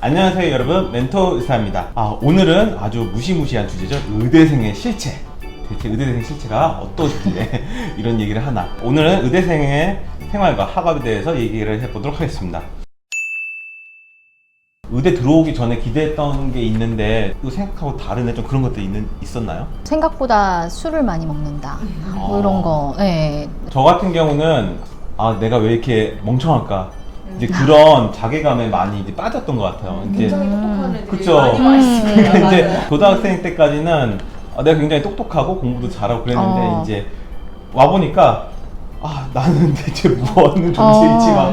안녕하세요 여러분, 멘토 의사입니다. 오늘은 아주 무시무시한 주제죠. 의대생의 실체. 대체 의대생 실체가 어떠실래 이런 얘기를 하나. 오늘은 의대생의 생활과 학업에 대해서 얘기를 해보도록 하겠습니다. 의대 들어오기 전에 기대했던 게 있는데 또 생각하고 다른 좀 그런 것도 있었나요? 생각보다 술을 많이 먹는다. 뭐 이런 거. 네. 저 같은 경우는 내가 왜 이렇게 멍청할까? 이제 그런 자괴감에 많이 이제 빠졌던 것 같아요. 굉장히 똑똑한 애들이 그쵸. 많이 와 있습니다. 이제 고등학생 때까지는 내가 굉장히 똑똑하고 공부도 잘하고 그랬는데 이제 와 보니까 나는 대체 뭐 하는 존재이지 막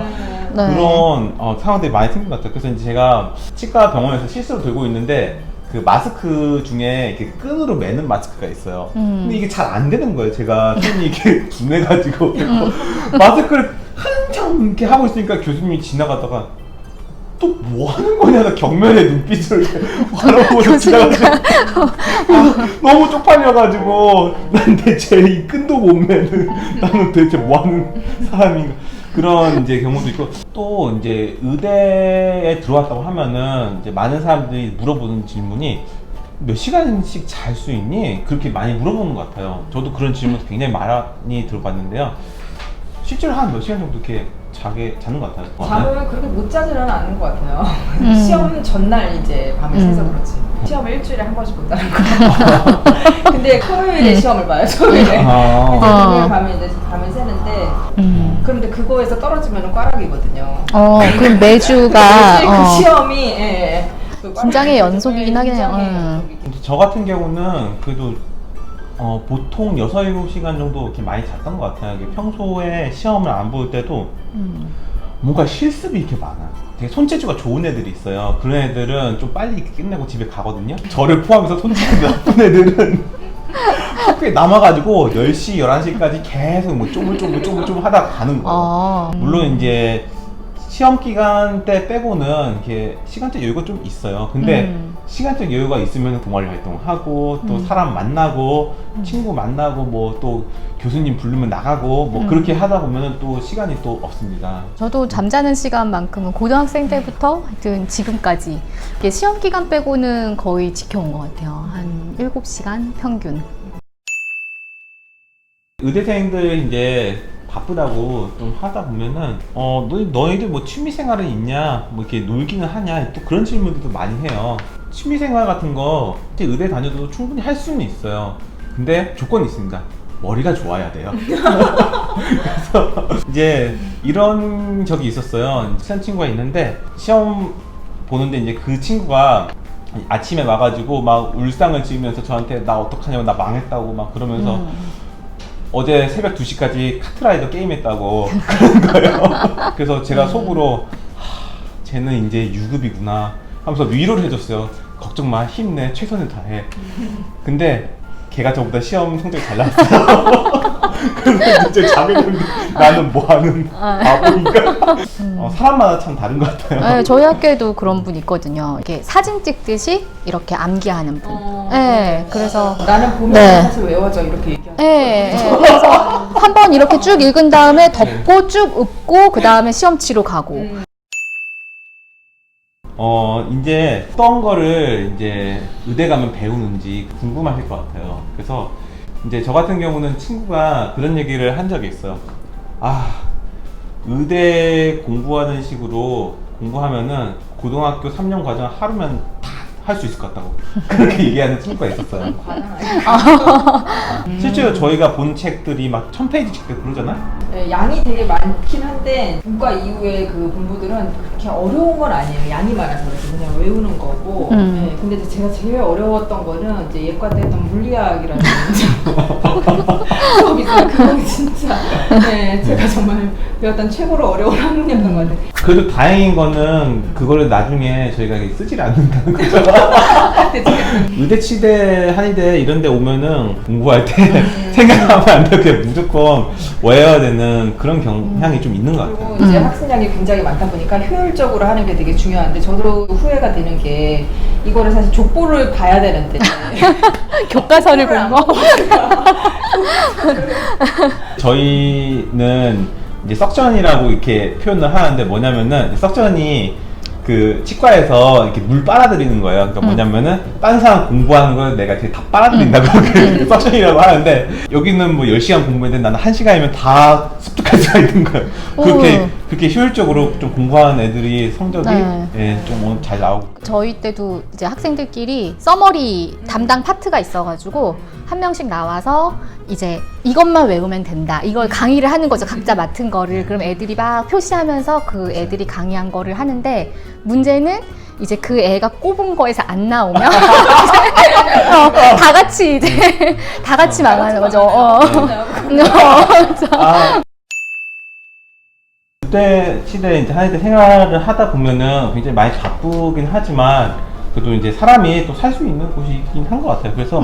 네. 그런 상황들이 많이 생긴 것 같아요. 그래서 이제 제가 치과 병원에서 실수로 들고 있는데 그 마스크 중에 이렇게 끈으로 매는 마스크가 있어요. 근데 이게 잘 안 되는 거예요. 제가 손이 이렇게 둔해가지고 마스크를 한참 이렇게 하고 있으니까 교수님이 지나가다가 또 뭐 하는 거냐 경멸의 눈빛을 바라보고 지나가지고 너무 쪽팔려가지고 난 대체 이 끈도 못 매는 나는 대체 뭐 하는 사람인가 그런 이제 경우도 있고 또 이제 의대에 들어왔다고 하면은 이제 많은 사람들이 물어보는 질문이 몇 시간씩 잘 수 있니? 그렇게 많이 물어보는 것 같아요. 저도 그런 질문 굉장히 많이 들어봤는데요. 실제로 한 몇 시간 정도 이렇게 자는 것 같아요. 잠을 그렇게 못 자지는 않는 것 같아요. 시험 전날 이제 밤을 새서 그렇지. 시험을 일주일에 한 번씩 본다는 거. 근데 토요일에 시험을 봐요. 토요일에. 이제 토요일 밤에 이제 밤을 새는데 그런데 그거에서 떨어지면 꽈락이거든요. 그럼 매주가 그 시험이 긴장의 연속이긴 하겠네요. 저 같은 경우는 그래도 보통 6, 7시간 정도 이렇게 많이 잤던 것 같아요. 평소에 시험을 안 볼 때도 뭔가 실습이 이렇게 많아. 되게 손재주가 좋은 애들이 있어요. 그런 애들은 좀 빨리 끝내고 집에 가거든요. 저를 포함해서 손재주가 나쁜 애들은 학교에 남아가지고 10시, 11시까지 계속 뭐 쪼물쪼물 하다가 가는 거예요. 물론 이제 시험 기간 때 빼고는 이렇게 시간적 여유가 좀 있어요. 근데 시간적 여유가 있으면 동아리 활동을 하고 또 사람 만나고 친구 만나고 뭐 또 교수님 부르면 나가고 뭐 그렇게 하다 보면 또 시간이 또 없습니다. 저도 잠자는 시간만큼은 고등학생 때부터 하여튼 지금까지 이게 시험 기간 빼고는 거의 지켜온 것 같아요. 한 7시간 평균. 의대생들 이제 바쁘다고 좀 하다 보면은 너희들 뭐 취미생활은 있냐 뭐 이렇게 놀기는 하냐 또 그런 질문들도 많이 해요. 취미생활 같은 거 의대 다녀도 충분히 할 수는 있어요. 근데 조건이 있습니다. 머리가 좋아야 돼요. 그래서 이제 이런 적이 있었어요. 친한 친구가 있는데 시험 보는데 이제 그 친구가 아침에 와가지고 막 울상을 지으면서 저한테 나 어떡하냐고 나 망했다고 막 그러면서 어제 새벽 2시까지 카트라이더 게임했다고 그런 거예요. 그래서 제가 속으로 쟤는 이제 유급이구나 하면서 위로를 해줬어요. 걱정 마, 힘내, 최선을 다해. 근데 걔가 저보다 시험 성적이 잘 나왔어요. 그래서 이제 자괴감이 나는 뭐하는 바보인가. 사람마다 참 다른 것 같아요. 네, 저희 학교에도 그런 분 있거든요. 이렇게 사진 찍듯이 이렇게 암기하는 분. 네, 그래서 나는 보면 사실 외워져 이렇게 얘기하는 네, 그래서 한번 이렇게 쭉 읽은 다음에 덮고 쭉 읊고 그 다음에 시험 치러 가고. 이제 어떤 거를 이제 의대 가면 배우는지 궁금하실 것 같아요. 그래서 이제 저 같은 경우는 친구가 그런 얘기를 한 적이 있어요. 의대 공부하는 식으로 공부하면은 고등학교 3년 과정 하루면 다 할 수 있을 것 같다고 그렇게 얘기하는 친구가 있었어요. 실제로 저희가 본 책들이 막 1000페이지 책들 그러잖아요. 네, 양이 되게 많긴 한데 문과 이후에 그 공부들은 그렇게 어려운 건 아니에요. 양이 많아서 그래서 그냥 외우는 거고. 네, 근데 이제 제가 제일 어려웠던 거는 이제 예과 때 했던 물리학이라는 수업이 있어요. 그거 진짜 제가 정말 배웠던 최고로 어려운 학문이었던 것 같아요. 그래도 다행인 거는 그거를 나중에 저희가 쓰질 않는다는 거죠. 의대, 치대, 한의대 이런 데 오면은 공부할 때 생각하면 안 되게 무조건 외워야 되는 그런 경향이 좀 있는 것 같아요. 그리고 이제 학생량이 굉장히 많다 보니까 효율적으로 하는 게 되게 중요한데 저도 후회가 되는 게 이거를 사실 족보를 봐야 되는데 교과서를 본 거? 저희는 이제 석전이라고 이렇게 표현을 하는데 뭐냐면은 석전이 그 치과에서 이렇게 물 빨아들이는 거예요. 그러니까 뭐냐면은 다른 사람 공부하는 걸 내가 이렇게 다 빨아들인다고 그 석션이라고 하는데 여기는 뭐 10시간 공부했는데 나는 1시간이면 다 습득할 수가 있는 거예요. 그렇게 효율적으로 좀 공부하는 애들이 성적이 네. 예, 좀 잘 나오고. 저희 때도 이제 학생들끼리 써머리 담당 파트가 있어가지고 한 명씩 나와서 이제 이것만 외우면 된다. 이걸 강의를 하는 거죠. 각자 맡은 거를. 그럼 애들이 막 표시하면서 그 애들이 강의한 거를 하는데 문제는 이제 그 애가 꼽은 거에서 안 나오면 다 같이 이제 다 같이 망하는 거죠. 그때 시대에 이제 한해들 생활을 하다 보면은 굉장히 많이 바쁘긴 하지만 그래도 이제 사람이 또 살 수 있는 곳이긴 한 것 같아요. 그래서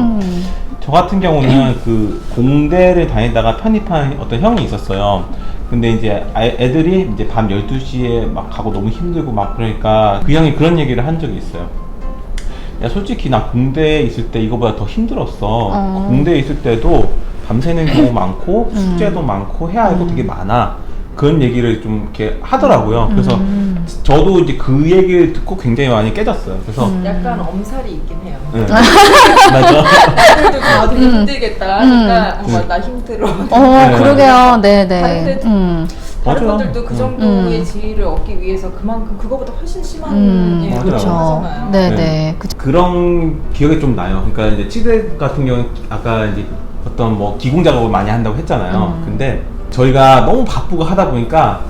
저 같은 경우는 그 공대를 다니다가 편입한 어떤 형이 있었어요. 근데 이제 애들이 이제 밤 12시에 막 가고 너무 힘들고 막 그러니까 그 형이 그런 얘기를 한 적이 있어요. 야, 솔직히 나 공대에 있을 때 이거보다 더 힘들었어. 공대에 있을 때도 밤새는 경우 많고 숙제도 많고 해야 할 거 되게 많아. 그런 얘기를 좀 이렇게 하더라고요. 그래서 저도 이제 그 얘기를 듣고 굉장히 많이 깨졌어요. 그래서 약간 엄살이 있긴 해요. 네. 맞아. 그래도 다 되게 힘들겠다 하니까 뭔가 나 힘들어. 그러게요. 네네. 다른 맞아요. 분들도 그 정도의 지위를 얻기 위해서 그만큼 그거보다 훨씬 심한 맞아요. 노력을 하잖아요. 네네. 그런 기억이 좀 나요. 그러니까 이제 치대 같은 경우는 아까 이제 어떤 뭐 기공 작업을 많이 한다고 했잖아요. 근데 저희가 너무 바쁘고 하다 보니까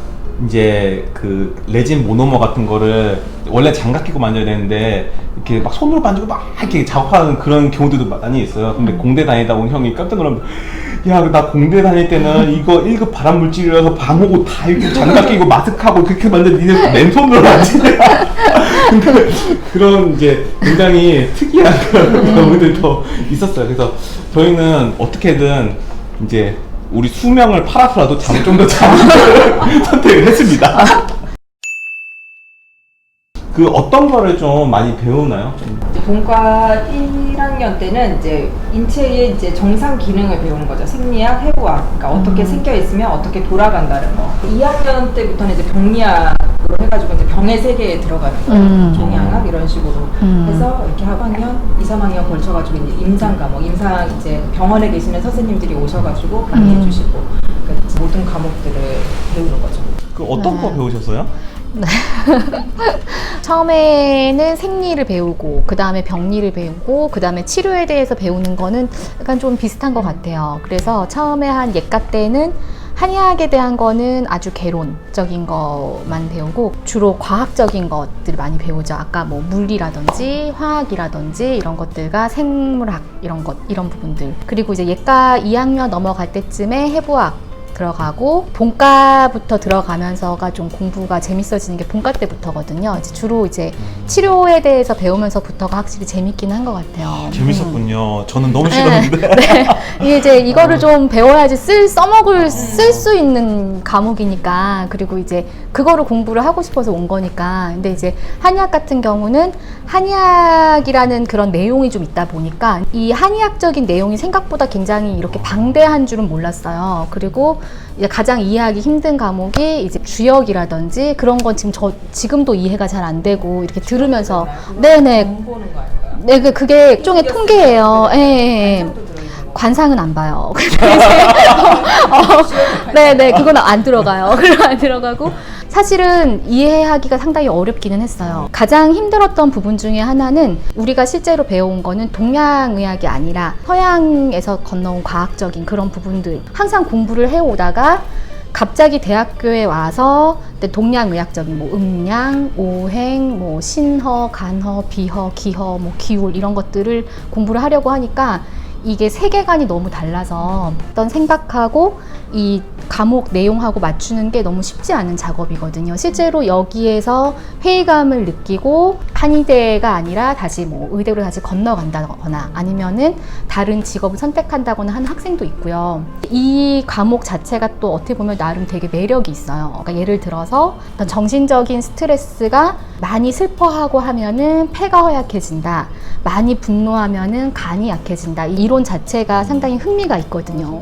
이제 그 레진 모노머 같은 거를 원래 장갑 끼고 만져야 되는데 이렇게 막 손으로 만지고 막 이렇게 작업하는 그런 경우들도 많이 있어요. 근데 공대 다니다 온 형이 깜짝 놀라면 야, 나 공대 다닐 때는 이거 1급 발암물질이라서 방호고 다 이렇게 장갑 끼고 마스크하고 그렇게 만드는 니네 맨손으로 만지냐. 근데 그런 이제 굉장히 특이한 그런 경우들도 있었어요. 그래서 저희는 어떻게든 이제 우리 수명을 팔아서라도 좀 더 작은 걸 선택을 했습니다. 그 어떤 거를 좀 많이 배우나요? 이제 본과 1학년 때는 이제 인체의 이제 정상 기능을 배우는 거죠. 생리학, 해부학. 그러니까 어떻게 생겨 있으면 어떻게 돌아간다는 거. 2학년 때부터는 이제 병리학으로 해가지고 이제 병의 세계에 들어가는 거예요. 종양학 이런 식으로 해서 이렇게 학학년, 2, 3학년 걸쳐가지고 이제 임상 과목, 임상 이제 병원에 계시는 선생님들이 오셔가지고 강의해주시고 그러니까 모든 과목들을 배우는 거죠. 그 어떤 거 배우셨어요? 처음에는 생리를 배우고 그 다음에 병리를 배우고 그 다음에 치료에 대해서 배우는 거는 약간 좀 비슷한 것 같아요. 그래서 처음에 한 예과 때는 한의학에 대한 거는 아주 개론적인 것만 배우고 주로 과학적인 것들을 많이 배우죠. 아까 뭐 물리라든지 화학이라든지 이런 것들과 생물학 이런 부분들. 그리고 이제 예과 2학년 넘어갈 때쯤에 해부학 들어가고 본과부터 들어가면서가 좀 공부가 재밌어지는 게 본과 때부터거든요. 이제 주로 이제 치료에 대해서 배우면서부터가 확실히 재밌긴 한 것 같아요. 재밌었군요. 저는 너무 싫었는데. 네. 이게 이제 이거를 좀 배워야지 쓸 수 있는 과목이니까 그리고 이제 그거를 공부를 하고 싶어서 온 거니까. 근데 이제 한의학 같은 경우는 한의학이라는 그런 내용이 좀 있다 보니까 이 한의학적인 내용이 생각보다 굉장히 이렇게 방대한 줄은 몰랐어요. 그리고 이제 가장 이해하기 힘든 과목이 이제 주역이라든지 그런 건 지금도 이해가 잘 안 되고 이렇게 들으면서 네네 보는 거 아닌가요? 네 그게 일종의 통계예요. 예. 관상은 안 봐요. 네네 그건 안 들어가요. 그건 안 들어가고 사실은 이해하기가 상당히 어렵기는 했어요. 가장 힘들었던 부분 중에 하나는 우리가 실제로 배워온 거는 동양의학이 아니라 서양에서 건너온 과학적인 그런 부분들 항상 공부를 해오다가 갑자기 대학교에 와서 동양의학적인 뭐 음양, 오행, 뭐 신허, 간허, 비허, 기허, 뭐 기울 이런 것들을 공부를 하려고 하니까 이게 세계관이 너무 달라서 어떤 생각하고 이 과목 내용하고 맞추는 게 너무 쉽지 않은 작업이거든요. 실제로 여기에서 회의감을 느끼고 한의대가 아니라 다시 뭐 의대로 다시 건너간다거나 아니면은 다른 직업을 선택한다거나 하는 학생도 있고요. 이 과목 자체가 또 어떻게 보면 나름 되게 매력이 있어요. 그러니까 예를 들어서 어떤 정신적인 스트레스가 많이 슬퍼하고 하면은 폐가 허약해진다. 많이 분노하면은 간이 약해진다. 이 이론 자체가 상당히 흥미가 있거든요.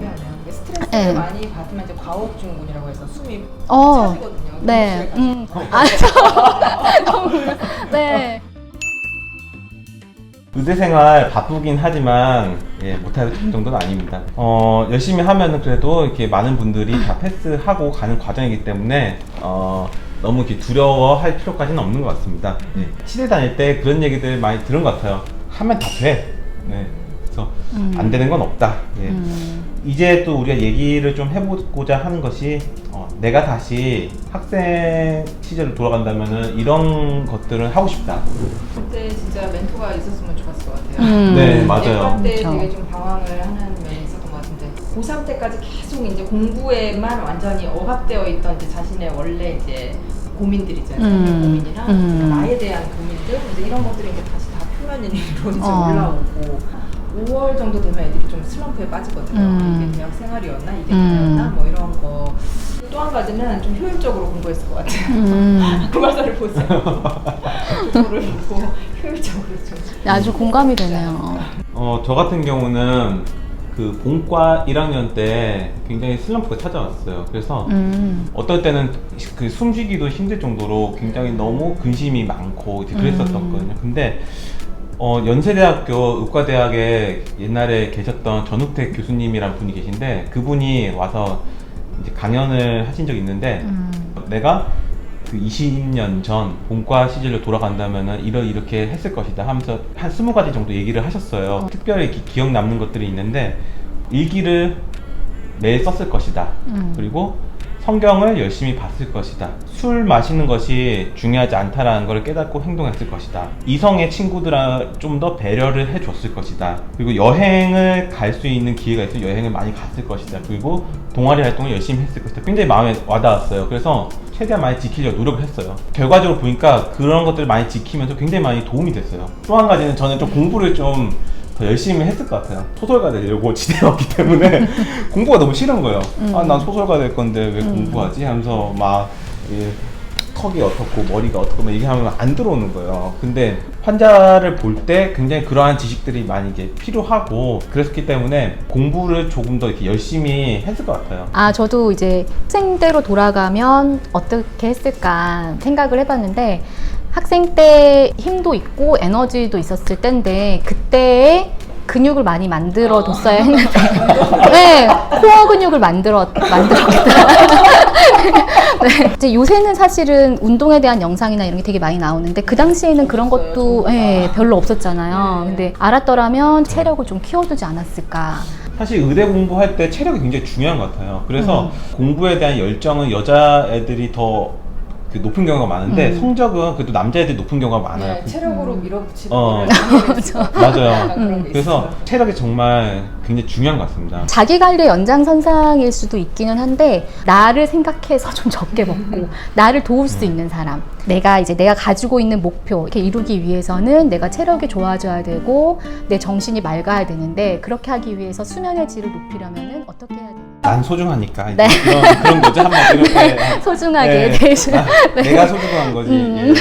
스트레스를 네. 많이 받으면 이제 과호흡 증후군이라고 해서 숨이 차지거든요. 네. 네. 의대 생활 바쁘긴 하지만 예, 못할 정도는 아닙니다. 열심히 하면은 그래도 이렇게 많은 분들이 다 패스하고 가는 과정이기 때문에 너무 이렇게 두려워할 필요까지는 없는 것 같습니다. 예. 치대 다닐 때 그런 얘기들 많이 들은 것 같아요. 하면 다 돼. 네. 그래서 안 되는 건 없다. 예. 이제 또 우리가 얘기를 좀 해보고자 하는 것이 내가 다시 학생 시절로 돌아간다면은 이런 것들을 하고 싶다. 그때 진짜 멘토가 있었으면 좋았을 것 같아요. 네, 맞아요. 예과 때 그렇죠. 되게 좀 방황을 하는 면이 있었던 것 같은데 고3 때까지 계속 이제 공부에만 완전히 억압되어 있던 이제 자신의 원래 이제 고민들 있잖아요. 성격 고민이나 나에 대한 고민들 이제 이런 것들이 이제 다시 다 표면 위로 이제 올라오고 5월 정도 되면 애들이 좀 슬럼프에 빠지거든요. 이게 대학 생활이었나? 이게 다였나? 뭐 이런 거. 또 한 가지는 좀 효율적으로 공부했을 것 같아요. 교과서를 보세요. 그거를 보고 효율적으로 좀. 아주 공감이 되네요. 저 같은 경우는 그 본과 1학년 때 굉장히 슬럼프가 찾아왔어요. 그래서 어떨 때는 그 숨쉬기도 힘들 정도로 굉장히 너무 근심이 많고 이제 그랬었거든요. 근데 연세대학교 의과대학에 옛날에 계셨던 전욱택 교수님이란 분이 계신데 그분이 와서 이제 강연을 하신 적이 있는데 내가 그 20년 전 본과 시절로 돌아간다면은 이렇게 했을 것이다 하면서 한 20가지 정도 얘기를 하셨어요. 특별히 이렇게 기억 남는 것들이 있는데 일기를 매일 썼을 것이다. 그리고 성경을 열심히 봤을 것이다. 술 마시는 것이 중요하지 않다라는 걸 깨닫고 행동했을 것이다. 이성의 친구들아 좀 더 배려를 해줬을 것이다. 그리고 여행을 갈 수 있는 기회가 있으면 여행을 많이 갔을 것이다. 그리고 동아리 활동을 열심히 했을 것이다. 굉장히 마음에 와닿았어요. 그래서 최대한 많이 지키려고 노력을 했어요. 결과적으로 보니까 그런 것들을 많이 지키면서 굉장히 많이 도움이 됐어요. 또 한 가지는 저는 좀 공부를 좀 더 열심히 했을 것 같아요. 소설가 되려고 지대였기 때문에 공부가 너무 싫은 거예요. 난 소설가 될 건데 왜 공부하지? 하면서 막 턱이 어떻고 머리가 어떻고 막 얘기하면 안 들어오는 거예요. 근데 환자를 볼 때 굉장히 그러한 지식들이 많이 이제 필요하고 그랬기 때문에 공부를 조금 더 이렇게 열심히 했을 것 같아요. 저도 이제 학생대로 돌아가면 어떻게 했을까 생각을 해봤는데 학생 때 힘도 있고 에너지도 있었을 때인데 그때의 근육을 많이 만들어 뒀어야 했는데 네, 코어 근육을 만들었겠다. 네, 이제 요새는 사실은 운동에 대한 영상이나 이런 게 되게 많이 나오는데 그 당시에는 그런 것도 별로 없었잖아요. 근데 알았더라면 체력을 좀 키워두지 않았을까. 사실 의대 공부할 때 체력이 굉장히 중요한 것 같아요. 그래서 공부에 대한 열정은 여자애들이 더 그 높은 경우가 많은데 성적은 그래도 남자애들이 높은 경우가 많아요. 네, 체력으로 밀어붙이는 맞아요. 그래서 체력이 정말 굉장히 중요한 것 같습니다. 자기 관리 연장선상일 수도 있기는 한데 나를 생각해서 좀 적게 먹고 나를 도울 수 있는 사람, 내가 가지고 있는 목표 이렇게 이루기 위해서는 내가 체력이 좋아져야 되고 내 정신이 맑아야 되는데 그렇게 하기 위해서 수면의 질을 높이려면은 어떻게 해야 되나? 난 소중하니까 네. 그런 거죠 한마디로. 소중하게 네. 대신 내가 소중한 거지. 예.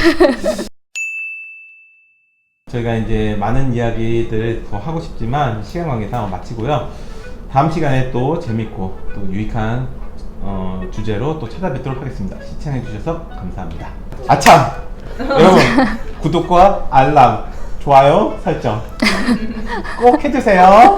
저희가 이제 많은 이야기들 더 하고 싶지만 시간 관계상 마치고요. 다음 시간에 또 재밌고 또 유익한 주제로 또 찾아뵙도록 하겠습니다. 시청해 주셔서 감사합니다. 아참! 여러분 구독과 알람, 좋아요, 설정 꼭 해주세요.